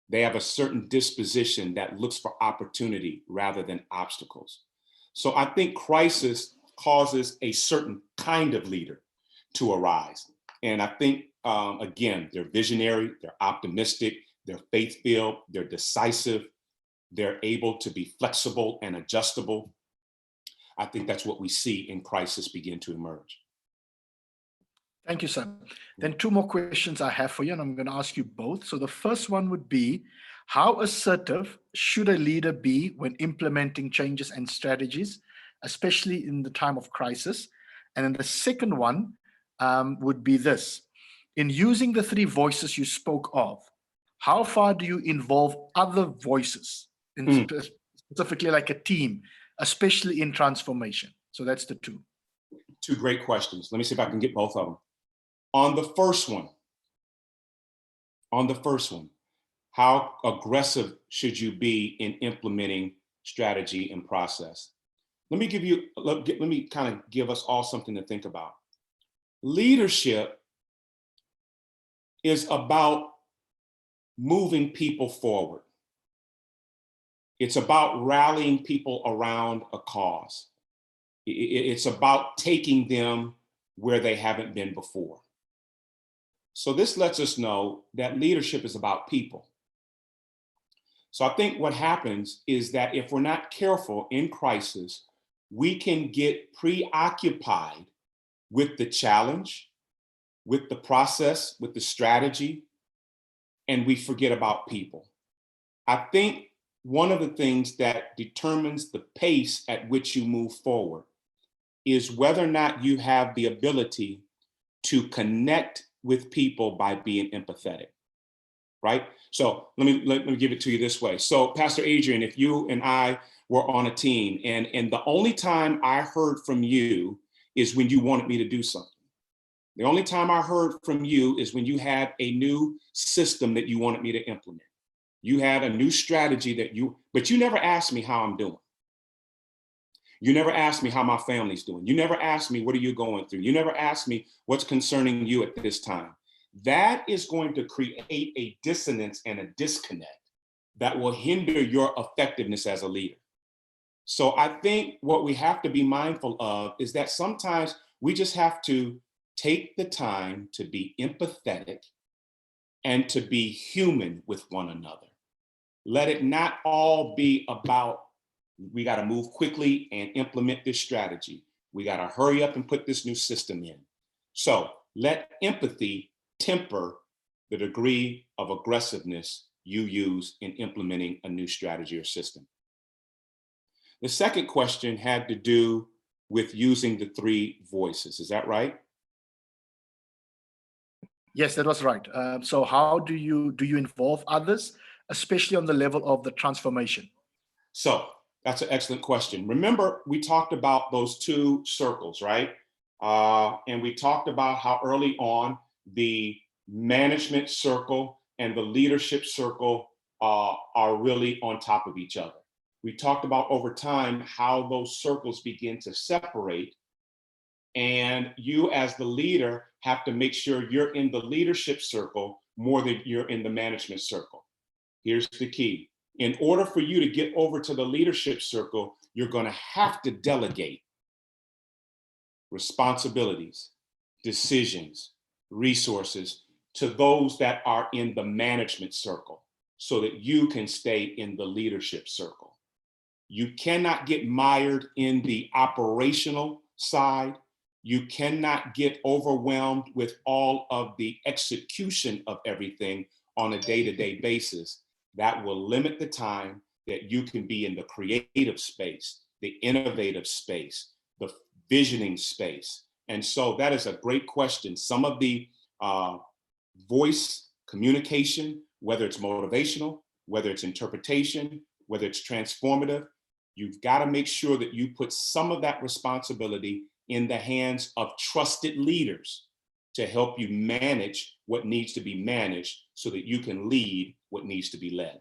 They have a certain disposition that looks for opportunity rather than obstacles. So I think crisis causes a certain kind of leader to arise. And I think, again, they're visionary, they're optimistic, they're faith-filled, they're decisive, they're able to be flexible and adjustable. I think that's what we see in crisis begin to emerge. Thank you, sir. Then two more questions I have for you, and I'm going to ask you both. So the first one would be, How assertive should a leader be when implementing changes and strategies, especially in the time of crisis? And then the second one would be this. In using the three voices you spoke of, how far do you involve other voices, specifically like a team, especially in transformation? So that's the two. Two great questions. Let me see if I can get both of them. On the first one, how aggressive should you be in implementing strategy and process? Let me kind of give us all something to think about. Leadership is about moving people forward. It's about rallying people around a cause. It's about taking them where they haven't been before. So this lets us know that leadership is about people. So I think what happens is that if we're not careful in crisis, we can get preoccupied with the challenge, with the process, with the strategy, and we forget about people. I think one of the things that determines the pace at which you move forward is whether or not you have the ability to connect with people by being empathetic, right? So let me give it to you this way. So Pastor Adrian, if you and I were on a team and the only time I heard from you is when you wanted me to do something. The only time I heard from you is when you had a new system that you wanted me to implement. You had a new strategy but you never asked me how I'm doing. You never asked me how my family's doing. You never asked me, what are you going through? You never asked me what's concerning you at this time. That is going to create a dissonance and a disconnect that will hinder your effectiveness as a leader. So I think what we have to be mindful of is that sometimes we just have to take the time to be empathetic and to be human with one another. Let it not all be about, we got to move quickly and implement this strategy. We got to hurry up and put this new system in. So let empathy temper the degree of aggressiveness you use in implementing a new strategy or system. The second question had to do with using the three voices. Is that right? Yes, that was right. So how do you involve others, especially on the level of the transformation? So that's an excellent question. Remember, we talked about those two circles, right? And we talked about how early on the management circle and the leadership circle are really on top of each other. We talked about over time how those circles begin to separate, and you as the leader have to make sure you're in the leadership circle more than you're in the management circle. Here's the key. In order for you to get over to the leadership circle, you're going to have to delegate responsibilities, decisions, resources to those that are in the management circle so that you can stay in the leadership circle. You cannot get mired in the operational side. You cannot get overwhelmed with all of the execution of everything on a day-to-day basis. That will limit the time that you can be in the creative space, the innovative space, the visioning space. And so that is a great question. Some of the voice communication, whether it's motivational, whether it's interpretation, whether it's transformative, you've got to make sure that you put some of that responsibility in the hands of trusted leaders to help you manage what needs to be managed so that you can lead what needs to be led.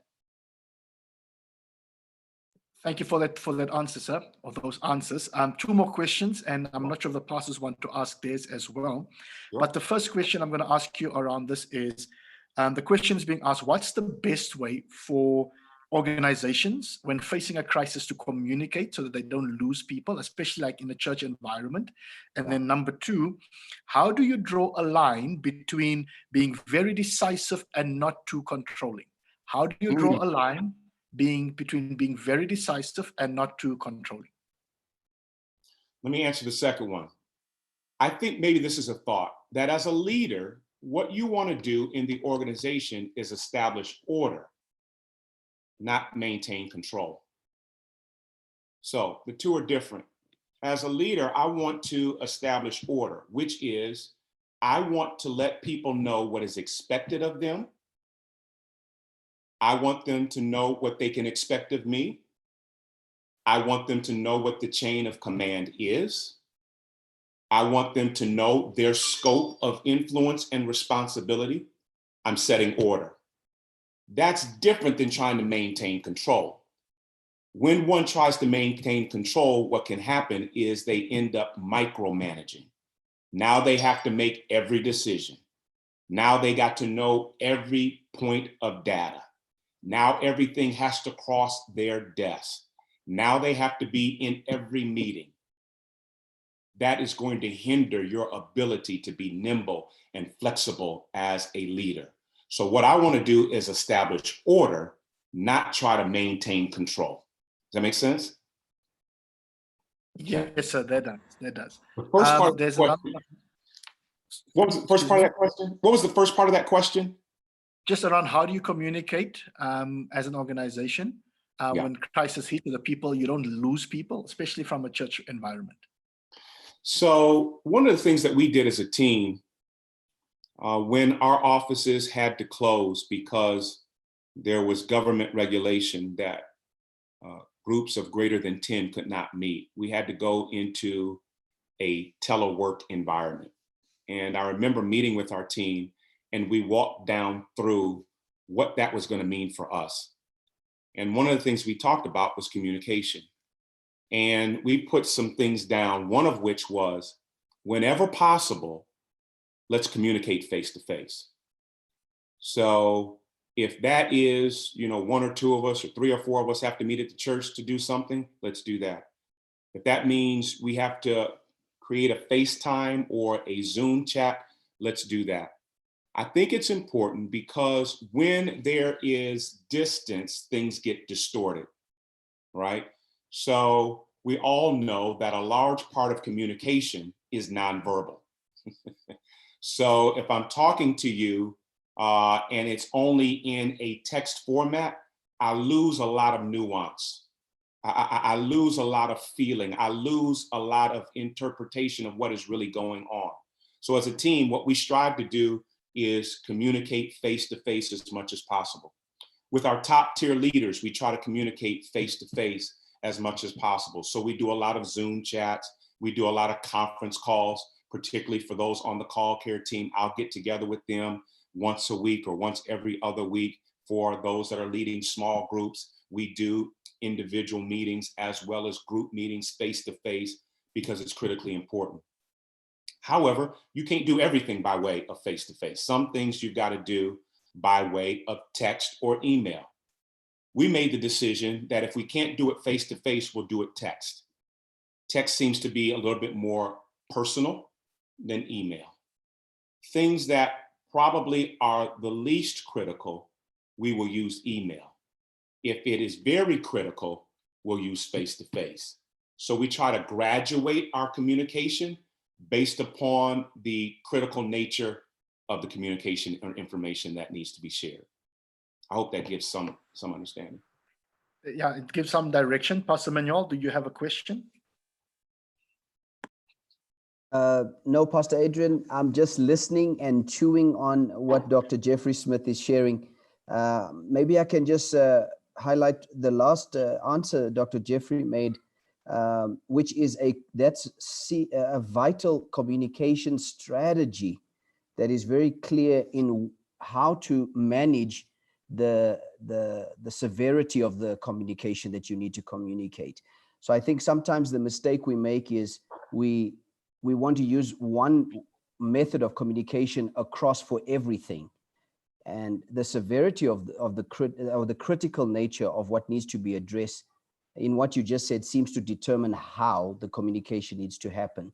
Thank you for that answer, sir, or those answers. Two more questions, and I'm not sure if the pastors want to ask theirs as well. Sure. But the first question I'm going to ask you around this is, the question is being asked, what's the best way for organizations when facing a crisis to communicate so that they don't lose people, especially like in the church environment? And then number two, how do you draw a line between being very decisive and not too controlling? How do you draw a line between being very decisive and not too controlling? Let me answer the second one. I think maybe this is a thought that as a leader, what you want to do in the organization is establish order. not maintain control. So the two are different. As a leader, I want to establish order, which is I want to let people know what is expected of them. I want them to know what they can expect of me. I want them to know what the chain of command is. I want them to know their scope of influence and responsibility. I'm setting order. That's different than trying to maintain control. When one tries to maintain control, what can happen is they end up micromanaging. Now they have to make every decision. Now they got to know every point of data. Now everything has to cross their desk. Now they have to be in every meeting. That is going to hinder your ability to be nimble and flexible as a leader. So what I want to do is establish order, not try to maintain control. Does that make sense? Yes, sir, that does. That does. The first part of the There's another question. one. What was the first part of that question? What was the first part of that question? Just around how do you communicate as an organization Yeah. when crisis hits the people, you don't lose people, especially from a church environment. So one of the things that we did as a team when our offices had to close because there was government regulation that groups of greater than 10 could not meet, we had to go into a telework environment. And I remember meeting with our team and we walked down through what that was going to mean for us. And one of the things we talked about was communication. And we put some things down, one of which was, whenever possible, let's communicate face to face. So if that is, one or two of us or three or four of us have to meet at the church to do something, let's do that. If that means we have to create a FaceTime or a Zoom chat, let's do that. I think it's important because when there is distance, things get distorted, right? So we all know that a large part of communication is nonverbal. So if I'm talking to you and it's only in a text format, I lose a lot of nuance. I lose a lot of feeling. I lose a lot of interpretation of what is really going on. So as a team, what we strive to do is communicate face to face as much as possible. With our top tier leaders, we try to communicate face to face as much as possible. So we do a lot of Zoom chats. We do a lot of conference calls, particularly for those on the call care team. I'll get together with them once a week or once every other week. For those that are leading small groups, we do individual meetings as well as group meetings face to face because it's critically important. However, you can't do everything by way of face to face. Some things you've got to do by way of text or email. We made the decision that if we can't do it face to face, we'll do it text. Text seems to be a little bit more personal than email. Things that probably are the least critical, we will use email. If it is very critical, we'll use face to face. So we try to graduate our communication based upon the critical nature of the communication or information that needs to be shared. I hope that gives some understanding. Yeah, it gives some direction. Pastor Manuel, do you have a question? No, Pastor Adrian, I'm just listening and chewing on what Dr. Jeffrey Smith is sharing. Maybe I can just highlight the last answer Dr. Jeffrey made, which is a vital communication strategy that is very clear in how to manage the severity of the communication that you need to communicate. So I think sometimes the mistake we make is we want to use one method of communication across for everything. And the severity of the critical nature of what needs to be addressed in what you just said seems to determine how the communication needs to happen.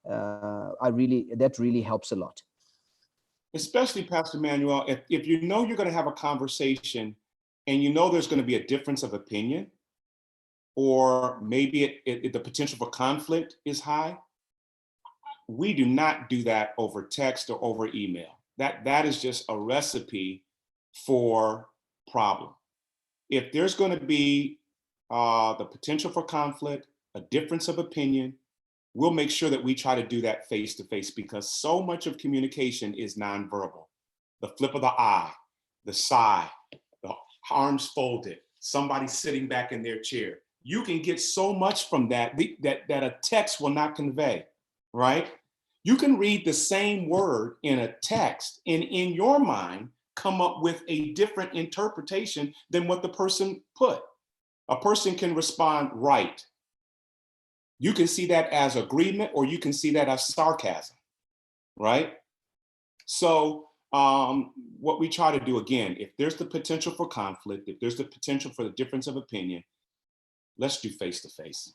That really helps a lot. Especially, Pastor Manuel, if you know you're going to have a conversation and you know there's going to be a difference of opinion, or maybe the potential for conflict is high, we do not do that over text or over email. That is just a recipe for problem. if there's going to be the potential for conflict, a difference of opinion, we'll make sure that we try to do that face to face, because so much of communication is nonverbal. The flip of the eye, the sigh, the arms folded, somebody sitting back in their chair. You can get so much from that that a text will not convey, right? You can read the same word in a text and in your mind come up with a different interpretation than what the person put. A person can respond right. You can see that as agreement, or you can see that as sarcasm, right? So what we try to do, again, if there's the potential for conflict, if there's the potential for the difference of opinion, let's do face to face.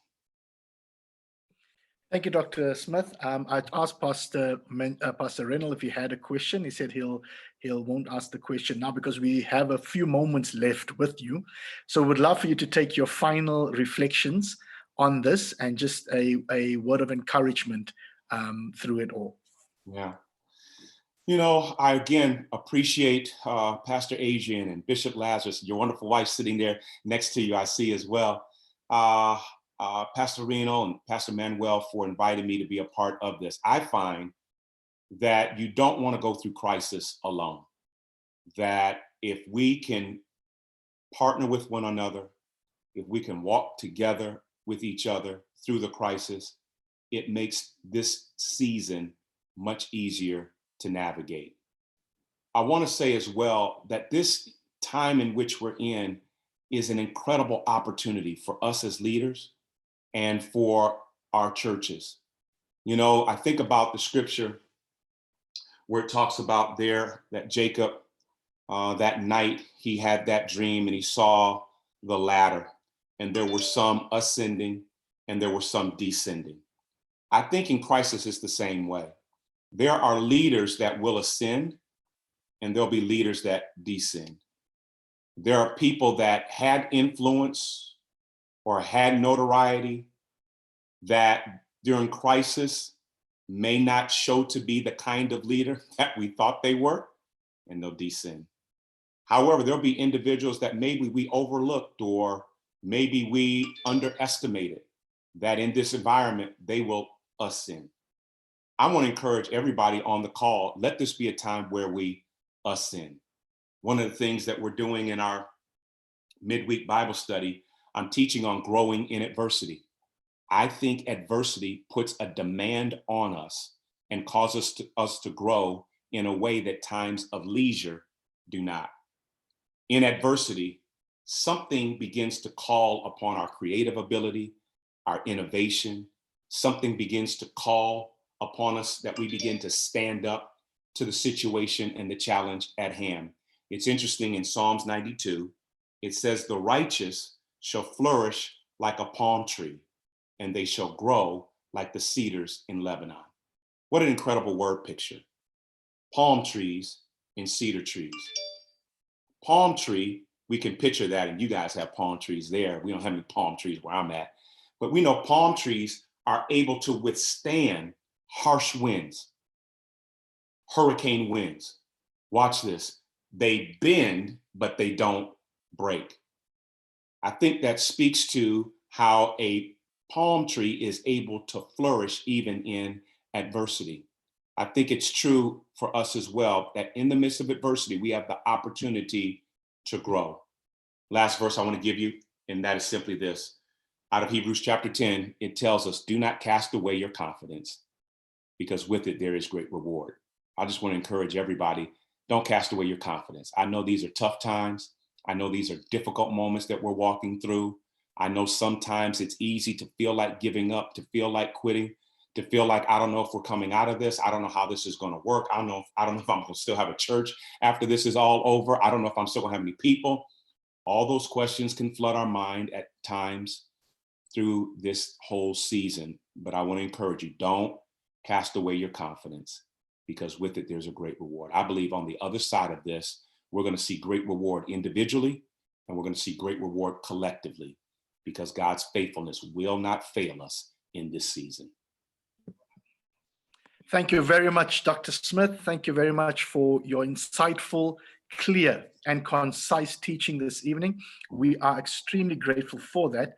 Thank you, Dr. Smith. I'd asked Pastor Rennell if he had a question. He said he won't ask the question now because we have a few moments left with you. So we'd love for you to take your final reflections on this and just a word of encouragement through it all. Yeah. You know, I again appreciate Pastor Adrian and Bishop Lazarus, your wonderful wife sitting there next to you, I see as well. Pastor Reno and Pastor Manuel for inviting me to be a part of this. I find that you don't want to go through crisis alone. That if we can partner with one another, if we can walk together with each other through the crisis, it makes this season much easier to navigate. I want to say as well that this time in which we're in is an incredible opportunity for us as leaders and for our churches. You know, I think about the scripture where it talks about there that Jacob, that night, he had that dream and he saw the ladder, and there were some ascending and there were some descending. I think in crisis it's the same way. There are leaders that will ascend and there'll be leaders that descend. There are people that had influence or had notoriety that during crisis may not show to be the kind of leader that we thought they were, and they'll descend. However, there'll be individuals that maybe we overlooked or maybe we underestimated, that in this environment, they will ascend. I want to encourage everybody on the call, let this be a time where we ascend. One of the things that we're doing in our midweek Bible study, I'm teaching on growing in adversity. I think adversity puts a demand on us and causes us to grow in a way that times of leisure do not. In adversity, something begins to call upon our creative ability, our innovation. Something begins to call upon us that we begin to stand up to the situation and the challenge at hand. It's interesting, in Psalms 92, it says, the righteous shall flourish like a palm tree, and they shall grow like the cedars in Lebanon. What an incredible word picture. Palm trees and cedar trees. Palm tree, we can picture that, and you guys have palm trees there. We don't have any palm trees where I'm at, but we know palm trees are able to withstand harsh winds, hurricane winds. Watch this. They bend, but they don't break. I think that speaks to how a palm tree is able to flourish even in adversity. I think it's true for us as well, that in the midst of adversity, we have the opportunity to grow. Last verse I want to give you, and that is simply this. Out of Hebrews chapter 10, it tells us, do not cast away your confidence, because with it there is great reward. I just want to encourage everybody, don't cast away your confidence. I know these are tough times. I know these are difficult moments that we're walking through. I know sometimes it's easy to feel like giving up, to feel like quitting, to feel like, I don't know if we're coming out of this. I don't know how this is going to work. I don't know if I'm going to still have a church after this is all over. I don't know if I'm still going to have any people. All those questions can flood our mind at times through this whole season. But I want to encourage you, don't cast away your confidence, because with it, there's a great reward. I believe on the other side of this, we're going to see great reward individually, and we're going to see great reward collectively, because God's faithfulness will not fail us in this season. Thank you very much, Dr. Smith. Thank you very much for your insightful, clear and concise teaching this evening. We are extremely grateful for that.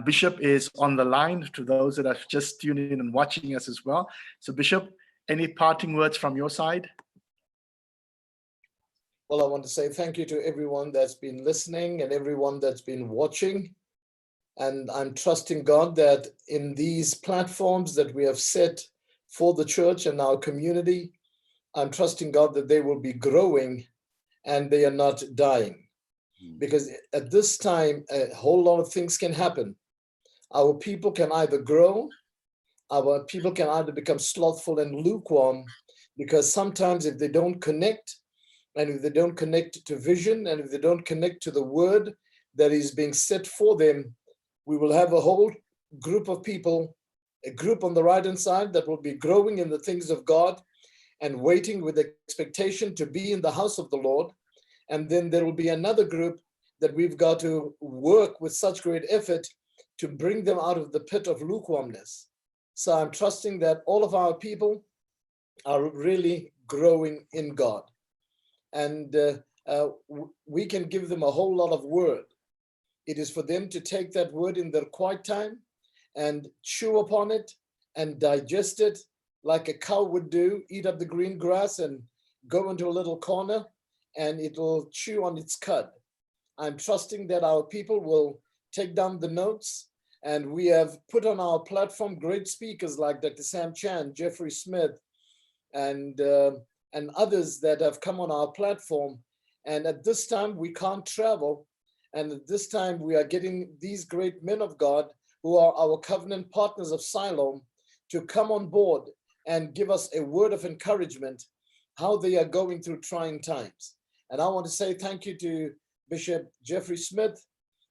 Bishop is on the line to those that have just tuned in and watching us as well. So Bishop, any parting words from your side? Well, I want to say thank you to everyone that's been listening and everyone that's been watching. And I'm trusting God that in these platforms that we have set for the church and our community, I'm trusting God that they will be growing and they are not dying. Because at this time, a whole lot of things can happen. Our people can either grow, our people can either become slothful and lukewarm, because sometimes if they don't connect, and if they don't connect to vision, and if they don't connect to the word that is being set for them, we will have a whole group of people, a group on the right-hand side that will be growing in the things of God and waiting with expectation to be in the house of the Lord. And then there will be another group that we've got to work with such great effort to bring them out of the pit of lukewarmness. So I'm trusting that all of our people are really growing in God. And we can give them a whole lot of word. It is for them to take that word in their quiet time and chew upon it and digest it like a cow would do, eat up the green grass and go into a little corner and it will chew on its cud. I'm trusting that our people will take down the notes, and we have put on our platform great speakers like Dr. Sam Chan, Jeffrey Smith, and others that have come on our platform. And at this time, we can't travel. And at this time, we are getting these great men of God who are our covenant partners of Siloam to come on board and give us a word of encouragement, how they are going through trying times. And I want to say thank you to Bishop Jeffrey Smith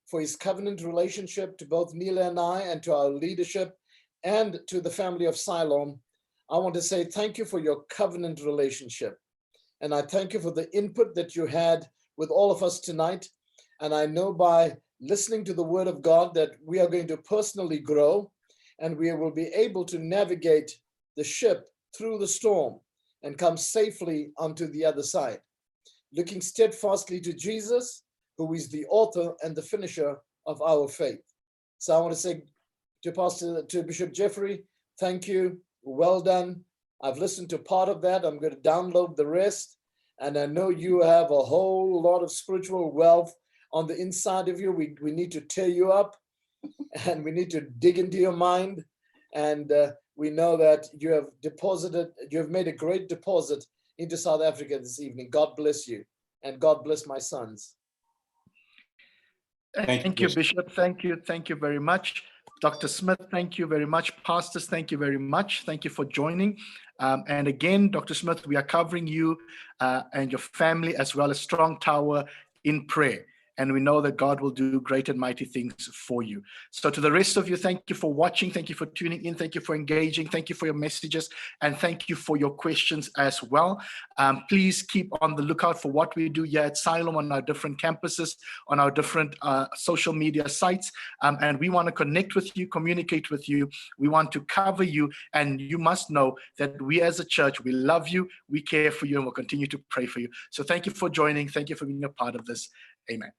for his covenant relationship to both Neela and I, and to our leadership and to the family of Siloam. I want to say thank you for your covenant relationship. And I thank you for the input that you had with all of us tonight. And I know by listening to the word of God that we are going to personally grow, and we will be able to navigate the ship through the storm and come safely onto the other side, looking steadfastly to Jesus, who is the author and the finisher of our faith. So I want to say to Bishop Jeffrey, thank you. Well done. I've listened to part of that. I'm going to download the rest. And I know you have a whole lot of spiritual wealth on the inside of you. We need to tear you up and we need to dig into your mind. And we know that you have made a great deposit into South Africa this evening. God bless you, and God bless my sons. Thank you, Bishop. Thank you very much. Dr. Smith, thank you very much. Pastors, thank you very much. Thank you for joining. And again, Dr. Smith, we are covering you and your family as well as Strong Tower in prayer. And we know that God will do great and mighty things for you. So to the rest of you, thank you for watching. Thank you for tuning in. Thank you for engaging. Thank you for your messages. And thank you for your questions as well. Please keep on the lookout for what we do here at Siloam on our different campuses, on our different social media sites. And we want to connect with you, communicate with you. We want to cover you. And you must know that we as a church, we love you, we care for you, and we'll continue to pray for you. So thank you for joining. Thank you for being a part of this. Amen.